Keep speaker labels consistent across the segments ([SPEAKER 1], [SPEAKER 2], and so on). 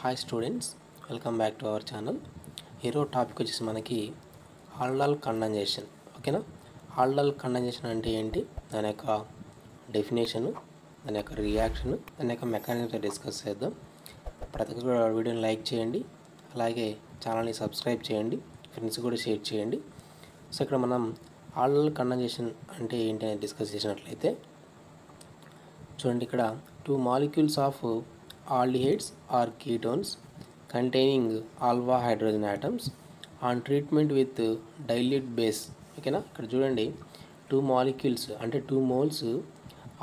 [SPEAKER 1] Hi students, welcome back to our channel. ఈరోజు topic వచ్చేసి మనకి ఆల్డల్ కండెన్సేషన్. ఓకేనా, ఆల్డల్ కండెన్సేషన్ అంటే ఏంటి, దాని యొక్క డెఫినేషను, దాని యొక్క రియాక్షన్, దాని యొక్క మెకానిజంతో డిస్కస్ చేద్దాం. ప్రతి ఒక్కరు వీడియోని లైక్ చేయండి, అలాగే ఛానల్ని సబ్స్క్రైబ్ చేయండి, ఫ్రెండ్స్ కూడా షేర్ చేయండి. సో ఇక్కడ మనం ఆల్డల్ కండెన్సేషన్ అంటే ఏంటి అని డిస్కస్ చేసినట్లయితే చూడండి, ఇక్కడ two molecules of aldehydes or ketones containing alpha hydrogen atoms on treatment with dilute base. ఓకేనా, ఇక్కడ చూడండి టూ మాలిక్యూల్స్ అంటే 2 moles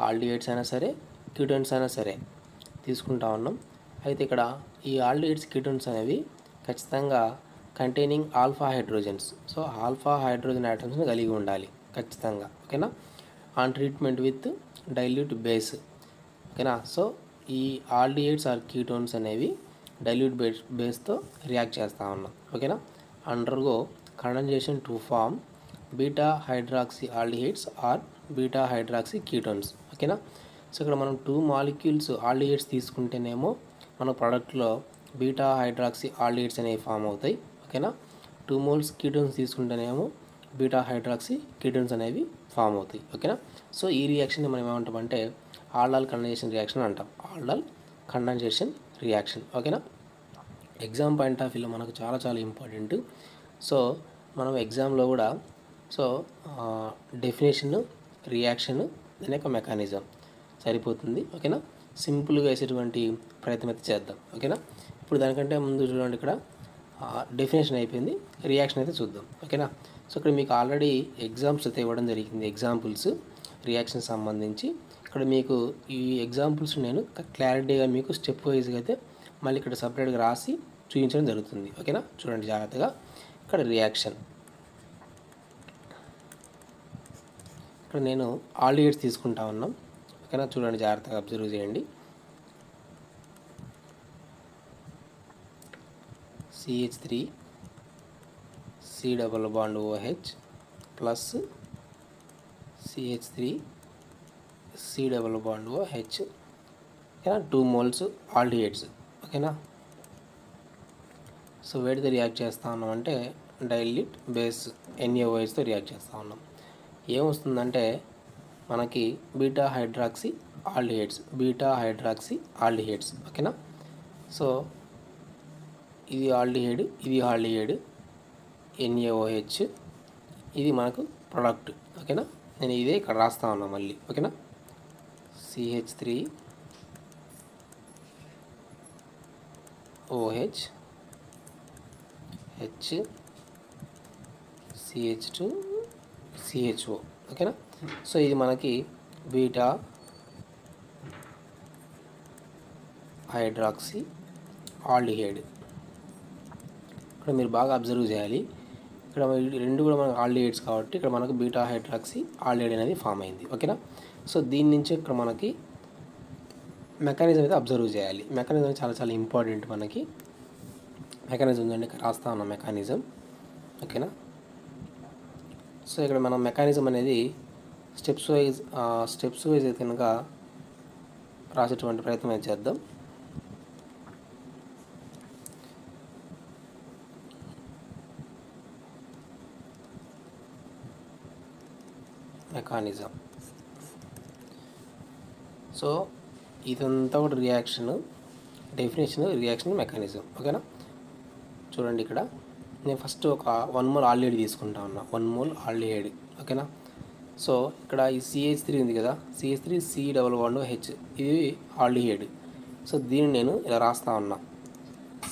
[SPEAKER 1] ఆల్డిహైడ్స్ అయినా సరే కీటోన్స్ అయినా సరే తీసుకుంటా ఉన్నాం. అయితే ఇక్కడ ఈ ఆల్డిహైడ్స్ కీటోన్స్ అనేవి ఖచ్చితంగా containing alpha hydrogens, so alpha hydrogen ఆటమ్స్ని కలిగి ఉండాలి ఖచ్చితంగా. ఓకేనా, on treatment with dilute base. ఓకేనా, సో ఈ ఆల్డిహైడ్స్ ఆర్ కీటోన్స్ అనేవి డైల్యూట్ బేస్తో రియాక్ట్ చేస్తూ ఉన్నాం. ఓకేనా, undergo condensation to form beta hydroxy aldehydes or beta hydroxy ketones. ఓకేనా, సో ఇక్కడ మనం 2 మాలిక్యూల్స్ ఆల్డిహైడ్స్ తీసుకుంటేనేమో మన ప్రోడక్ట్లో బీటా హైడ్రాక్సీ ఆల్డిహైడ్స్ అనేవి ఫామ్ అవుతాయి. ఓకేనా, 2 moles కీటోన్స్ తీసుకుంటేనేమో బీటా హైడ్రాక్సీ కీటోన్స్ అనేవి ఫామ్ అవుతాయి. ఓకేనా, సో ఈ రియాక్షన్ని మనం ఏమంటామంటే ఆల్డల్ కండెన్సేషన్ రియాక్షన్ అంటాం. ఆల్డల్ కండెన్సేషన్ రియాక్షన్. ఓకేనా, ఎగ్జామ్ పాయింట్ ఆఫ్ వ్యూలో మనకు చాలా చాలా ఇంపార్టెంట్. సో మనం ఎగ్జామ్లో కూడా సో డెఫినేషన్, రియాక్షన్, దాని యొక్క మెకానిజం సరిపోతుంది. ఓకేనా, సింపుల్గా వేసేటువంటి ప్రయత్నం అయితే చేద్దాం. ఓకేనా, ఇప్పుడు దానికంటే ముందు చూడండి, ఇక్కడ డెఫినేషన్ అయిపోయింది, రియాక్షన్ అయితే చూద్దాం. ఓకేనా, సో ఇక్కడ మీకు ఆల్రెడీ ఎగ్జామ్స్ అయితే ఇవ్వడం జరిగింది, ఎగ్జాంపుల్స్ రియాక్షన్ సంబంధించి. ఇక్కడ మీకు ఈ ఎగ్జాంపుల్స్ నేను క్లారిటీగా మీకు స్టెప్ వైజ్గా అయితే మళ్ళీ ఇక్కడ సపరేట్గా రాసి చూపించడం జరుగుతుంది. ఓకేనా, చూడండి జాగ్రత్తగా. ఇక్కడ రియాక్షన్, ఇక్కడ నేను ఆల్డిహైడ్స్ తీసుకుంటా ఉన్నాం. ఓకేనా, చూడండి జాగ్రత్తగా అబ్జర్వ్ చేయండి. CH3 C double bond OH plus CH3 C double bond OH. ఓకేనా, 2 moles ఆల్డిహైడ్స్. ఓకేనా, సో వేటితో రియాక్ట్ చేస్తూ ఉన్నాం అంటే డైల్యూట్ బేస్ NaOHతో రియాక్ట్ చేస్తూ ఉన్నాం. ఏమొస్తుందంటే మనకి beta hydroxy aldehydes, beta hydroxy aldehydes. ఓకేనా, సో ఇది ఆల్డిహైడ్, ఇది ఆల్డిహైడ్ NaOH, ఇది మనకు ప్రొడక్ట్. ఓకేనా, నేను ఇదే ఇక్కడ రాస్తా ఉన్నా మళ్ళీ. ఓకేనా, CH3 OH H CH2 CHO. ఓకేనా, సో ఇది మనకి బీటా హైడ్రాక్సీ ఆల్డిహైడ్. ఇక్కడ మీరు బాగా అబ్జర్వ్ చేయాలి, ఇక్కడ రెండు కూడా మనకు ఆల్డిహైడ్స్ కాబట్టి ఇక్కడ మనకు బీటా హైడ్రాక్సీ ఆల్డిహైడ్ అనేది ఫామ్ అయింది. ఓకేనా, సో దీని నుంచి ఇక్కడ మనకి మెకానిజం అయితే అబ్జర్వ్ చేయాలి. మెకానిజం చాలా చాలా ఇంపార్టెంట్ మనకి. మెకానిజం ఉందండి, ఇక్కడ రాస్తా ఉన్నాం మెకానిజం. ఓకేనా, సో ఇక్కడ మనం మెకానిజం అనేది స్టెప్స్ వైజ్ అయితే కనుక రాసేటువంటి ప్రయత్నం అయితే చేద్దాం. మెకానిజం, సో ఇదంతా కూడా రియాక్షన్, డెఫినేషన్, రియాక్షన్, మెకానిజం. ఓకేనా, చూడండి ఇక్కడ నేను ఫస్ట్ ఒక 1 mole ఆల్డిహైడ్ తీసుకుంటా ఉన్నా, 1 mole ఆల్డిహైడ్. ఓకేనా, సో ఇక్కడ ఈ CH3 ఉంది కదా, CH3 C double bond OH, ఇది ఆల్డిహైడ్. సో దీన్ని నేను ఇలా రాస్తా ఉన్నా,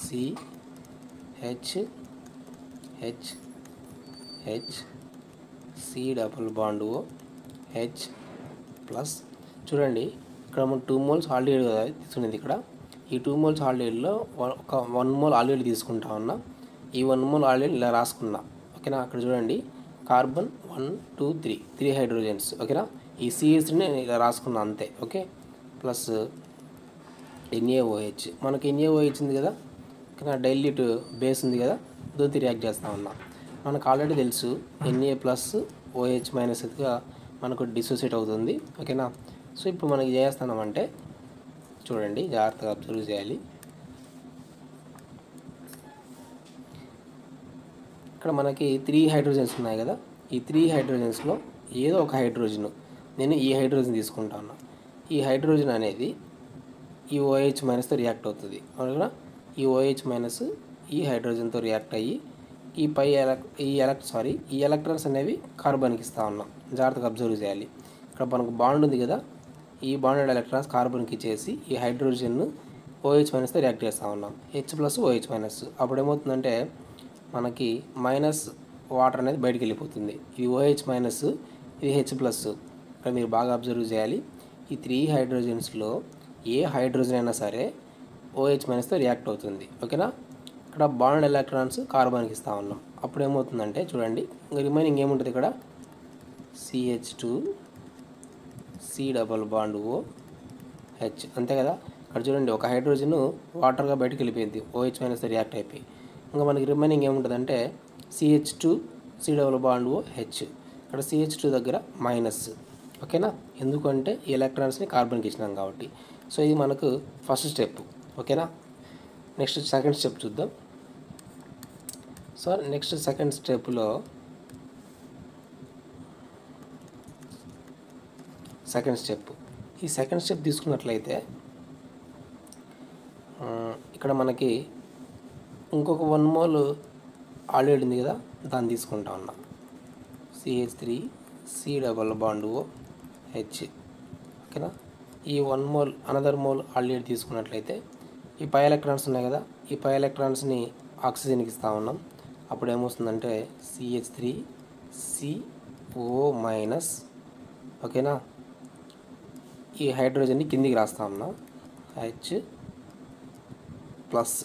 [SPEAKER 1] CH C double bond OH plus, చూడండి ఇక్కడ మనం 2 moles ఆల్డిహైడ్ కదా తీసుకునేది. ఇక్కడ ఈ 2 moles ఆల్డిహైడ్లో ఒక 1 mole ఆల్డిహైడ్ తీసుకుంటా ఉన్నా. ఈ 1 mole ఆల్డిహైడ్ ఇలా రాసుకున్నా. ఓకేనా, అక్కడ చూడండి కార్బన్ 1 2 3 హైడ్రోజన్స్. ఓకేనా, ఈ CH3ని ఇలా రాసుకున్నా అంతే. ఓకే, ప్లస్ NaOH, మనకి NaOH ఉంది కదా, ఓకేనా, డైల్యూట్ బేస్ ఉంది కదా, దాంతో రియాక్ట్ చేస్తూ ఉన్నా. మనకు ఆల్రెడీ తెలుసు Na ప్లస్ OH మైనస్గా మనకు డిసోసియేట్ అవుతుంది. ఓకేనా, సో ఇప్పుడు మనకి చేస్తున్నామంటే చూడండి జాగ్రత్తగా అబ్జర్వ్ చేయాలి. ఇక్కడ మనకి 3 హైడ్రోజన్స్ ఉన్నాయి కదా, ఈ 3 హైడ్రోజన్స్లో ఏదో ఒక హైడ్రోజన్, నేను ఈ హైడ్రోజన్ తీసుకుంటాను. ఈ హైడ్రోజన్ అనేది ఈ OH మైనస్తో రియాక్ట్ అవుతుంది. అవునా, ఈ OH మైనస్ ఈ హైడ్రోజన్తో రియాక్ట్ అయ్యి ఈ ఎలక్ట్రాన్స్ అనేవి కార్బన్కి ఇస్తూ ఉన్నాం. జాగ్రత్తగా అబ్జర్వ్ చేయాలి. ఇక్కడ మనకు బాండ్ ఉంది కదా, ఈ బాండెడ్ ఎలక్ట్రాన్స్ కార్బన్కి ఇచ్చేసి ఈ హైడ్రోజన్ను OH మైనస్తో రియాక్ట్ చేస్తూ ఉన్నాం. H plus OH minus. అప్పుడు ఏమవుతుందంటే మనకి మైనస్ వాటర్ అనేది బయటికి వెళ్ళిపోతుంది. ఇది OH మైనస్, ఇది H ప్లస్. ఇక్కడ మీరు బాగా అబ్జర్వ్ చేయాలి. ఈ 3 హైడ్రోజన్స్లో ఏ హైడ్రోజన్ అయినా సరే OH మైనస్తో రియాక్ట్ అవుతుంది. ఓకేనా. ఇక్కడ బాండ్ ఎలక్ట్రాన్స్ కార్బన్కి ఇస్తూ ఉన్నాం. అప్పుడు ఏమవుతుందంటే చూడండి, రిమైనింగ్ ఏముంటుంది ఇక్కడ, CH2 C double bond OH, అంతే కదా. ఇక్కడ చూడండి, ఒక హైడ్రోజన్ వాటర్గా బయటకు వెళ్ళిపోయింది OH మైనస్ రియాక్ట్ అయిపోయి. ఇంకా మనకి రిమైనింగ్ ఏముంటుందంటే CH2 C double bond OH. ఇక్కడ CH2 దగ్గర మైనస్. ఓకేనా, ఎందుకంటే ఈ ఎలక్ట్రాన్స్ని కార్బన్కి ఇచ్చినాం కాబట్టి. సో ఇది మనకు ఫస్ట్ స్టెప్. ఓకేనా. నెక్స్ట్ సెకండ్ స్టెప్ చూద్దాం. సో నెక్స్ట్ సెకండ్ స్టెప్లో ఈ సెకండ్ స్టెప్ తీసుకున్నట్లయితే ఇక్కడ మనకి ఇంకొక 1 మోల్ ఆల్రెడీ ఉంది కదా, దాన్ని తీసుకుంటా ఉన్నాం. CH3 C double bond OH. ఓకేనా. ఈ 1 మోల్ అనదర్ మోల్ ఆల్రెడీ తీసుకున్నట్లయితే ఈ పై ఎలక్ట్రాన్స్ ఉన్నాయి కదా, ఈ పై ఎలక్ట్రాన్స్ని ఆక్సిజన్కి ఇస్తూ ఉన్నాం. అప్పుడు ఏమొస్తుందంటే CH3 CO మైనస్. ఓకేనా. ఈ హైడ్రోజన్ని కిందికి రాస్తా ఉన్నా, H ప్లస్.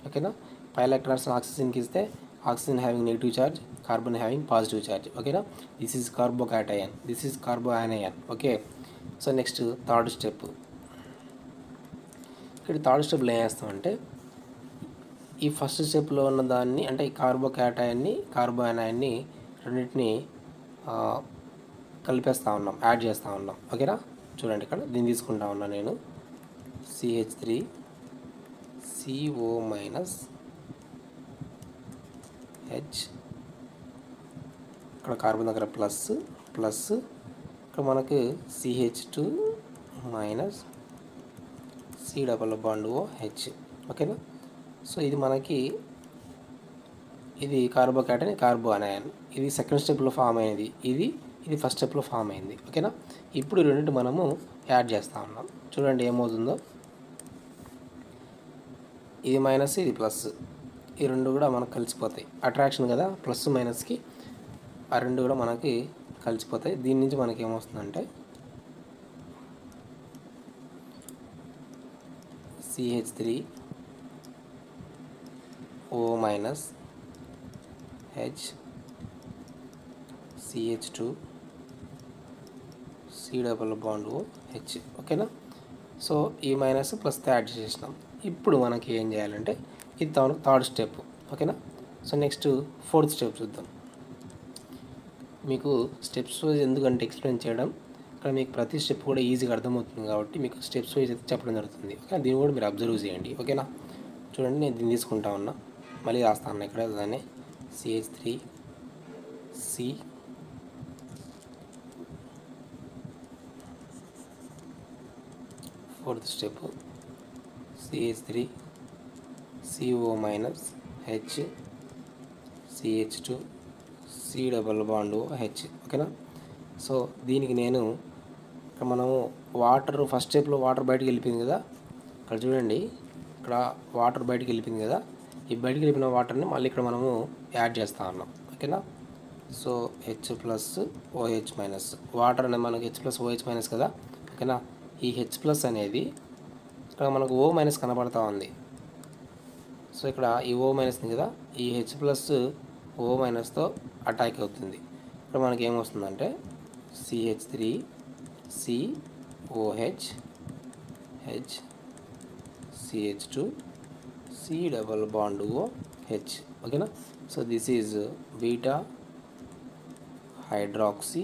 [SPEAKER 1] ఓకేనా. పై ఎలక్ట్రాన్స్ని ఆక్సిజన్కి ఇస్తే oxygen having negative charge, carbon having positive charge. ఓకేనా. This is carbocation, this is carbanion. Okay. So next third step. ఇక్కడ థర్డ్ స్టెప్లో ఏం చేస్తామంటే ఈ ఫస్ట్ స్టెప్లో ఉన్న దాన్ని, అంటే ఈ కార్బోకాటయాన్ని కార్బోయానయాన్ని రెండింటిని కలిపేస్తూ ఉన్నాం, యాడ్ చేస్తూ ఉన్నాం. ఓకేనా. చూడండి, ఇక్కడ దీన్ని తీసుకుంటా ఉన్నా నేను, CH3 CO మైనస్ H. ఇక్కడ కార్బన్ దగ్గర ప్లస్ ప్లస్, ఇక్కడ మనకు CH2 minus C double bond OH. ఓకేనా. సో ఇది మనకి ఇది కార్బోకాటయాన్, కార్బోయానయాన్. ఇది సెకండ్ స్టెప్లో ఫామ్ అయింది, ఇది ఫస్ట్ స్టెప్లో ఫామ్ అయింది. ఓకేనా. ఇప్పుడు రెండింటి మనము యాడ్ చేస్తూ ఉన్నాం. చూడండి ఏమవుతుందో, ఇది మైనస్, ఇది ప్లస్, ఈ రెండు కూడా మనకు కలిసిపోతాయి. అట్రాక్షన్ కదా ప్లస్ మైనస్కి, ఆ రెండు కూడా మనకి కలిసిపోతాయి. దీని నుంచి మనకి ఏమొస్తుందంటే CH3 O minus H CH2 C double bond OH. ఓకేనా. సో ఈ మైనస్ ప్లస్ యాడ్ చేసినాం. ఇప్పుడు మనకి ఏం చేయాలంటే ఇది థర్డ్ స్టెప్. ఓకేనా. సో నెక్స్ట్ ఫోర్త్ స్టెప్ చూద్దాం. మీకు స్టెప్స్ వైజ్ ఎందుకంటే ఎక్స్ప్లెయిన్ చేయడం, ఇక్కడ మీకు ప్రతి స్టెప్ కూడా ఈజీగా అర్థమవుతుంది కాబట్టి మీకు స్టెప్స్ వైజ్ అయితే చెప్పడం జరుగుతుంది. ఓకే, దీన్ని కూడా మీరు అబ్జర్వ్ చేయండి. ఓకేనా. చూడండి, నేను దీన్ని తీసుకుంటా ఉన్నా, మళ్ళీ రాస్తా ఉన్నా ఇక్కడ దాన్ని, CH3 C fourth step, CH3 CO minus H CH2 C double bond OH. ఓకేనా. సో దీనికి నేను ఇక్కడ మనము వాటర్ ఫస్ట్ స్టెప్లో వాటర్ బయటికి వెళ్ళిపోయింది కదా, ఇక్కడ చూడండి, ఇక్కడ వాటర్ బయటికి వెళ్ళిపోయింది కదా, ఈ బయటికి వెళ్ళిపోయిన వాటర్ని మళ్ళీ ఇక్కడ మనము యాడ్ చేస్తూ ఉన్నాం. ఓకేనా. So H plus OH minus, water అనేది మనకు H ప్లస్ OH మైనస్ కదా. ఓకేనా. ఈ H ప్లస్ అనేది ఇక్కడ మనకు O మైనస్ కనబడతా ఉంది. సో ఇక్కడ ఈ O మైనస్ కదా, ఈ H ప్లస్ O మైనస్తో అటాక్ అవుతుంది. ఇక్కడ మనకి ఏమొస్తుందంటే CH3 COH H CH2 C double bond OH. ఓకేనా. So this is beta hydroxy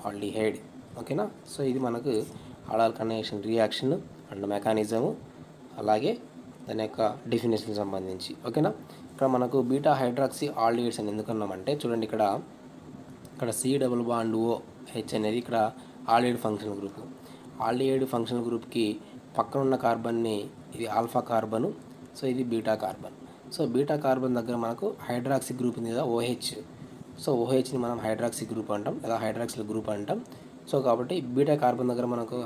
[SPEAKER 1] aldehyde. ఓకేనా. సో ఇది మనకు ఆల్డల్ కండెన్సేషన్ రియాక్షన్ అండ్ మెకానిజము, అలాగే దాని యొక్క డెఫినేషన్ సంబంధించి. ఓకేనా. ఇక్కడ ఇక్కడ మనకు బీటా హైడ్రాక్సీ ఆల్డిహైడ్స్ అని ఎందుకన్నామంటే చూడండి ఇక్కడ C డబుల్ బాండ్ OH అనేది ఇక్కడ aldehyde functional group. Aldehyde functional గ్రూప్కి పక్కన ఉన్న కార్బన్ని ఇది ఆల్ఫా కార్బను, సో ఇది beta carbon. So beta carbon దగ్గర మనకు హైడ్రాక్సీ గ్రూప్ ఉంది కదా OH. సో OHని మనం హైడ్రాక్సీ గ్రూప్ అంటాం లేదా హైడ్రాక్సిల్ గ్రూప్ అంటాం. సో కాబట్టి బీటా కార్బన్ దగ్గర మనకు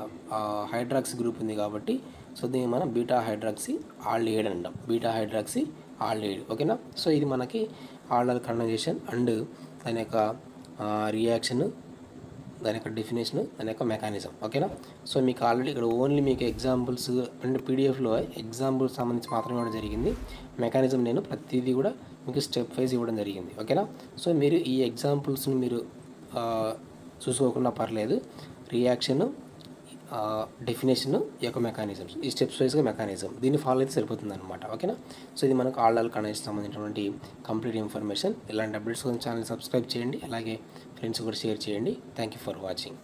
[SPEAKER 1] హైడ్రాక్సీ గ్రూప్ ఉంది కాబట్టి సో దీన్ని మనం బీటా హైడ్రాక్సీ ఆల్డిహైడ్ అంటాం. బీటా హైడ్రాక్సీ ఆల్డిహైడ్, ఓకేనా. సో ఇది మనకి ఆల్డల్ కండెన్సేషన్ అండ్ దాని యొక్క రియాక్షన్, దాని యొక్క డెఫినేషన్, దాని యొక్క మెకానిజం, ఓకేనా. సో మీకు ఆల్రెడీ ఇక్కడ ఓన్లీ మీకు ఎగ్జాంపుల్స్ అంటే పీడిఎఫ్లో ఎగ్జాంపుల్స్ సంబంధించి మాత్రమే ఇవ్వడం జరిగింది. మెకానిజం నేను ప్రతిదీ కూడా మీకు స్టెప్ వైజ్ ఇవ్వడం జరిగింది, ఓకేనా. సో మీరు ఈ ఎగ్జాంపుల్స్ని మీరు చూసుకోకుండా పర్లేదు. రియాక్షన్, డెఫినేషన్, ఈ యొక్క మెకానిజమ్స్, ఈ స్టెప్స్ వైజ్గా మెకానిజం దీన్ని ఫాలో అయితే సరిపోతుంది అనమాట, ఓకేనా. సో ఇది మనకు ఆల్డల్ కండెన్సేషన్ సంబంధించినటువంటి కంప్లీట్ ఇన్ఫర్మేషన్. ఇలాంటి అప్డేట్స్ కోసం ఛానల్ సబ్స్క్రైబ్ చేయండి, అలాగే ఫ్రెండ్స్ కూడా షేర్ చేయండి. Thank you for watching.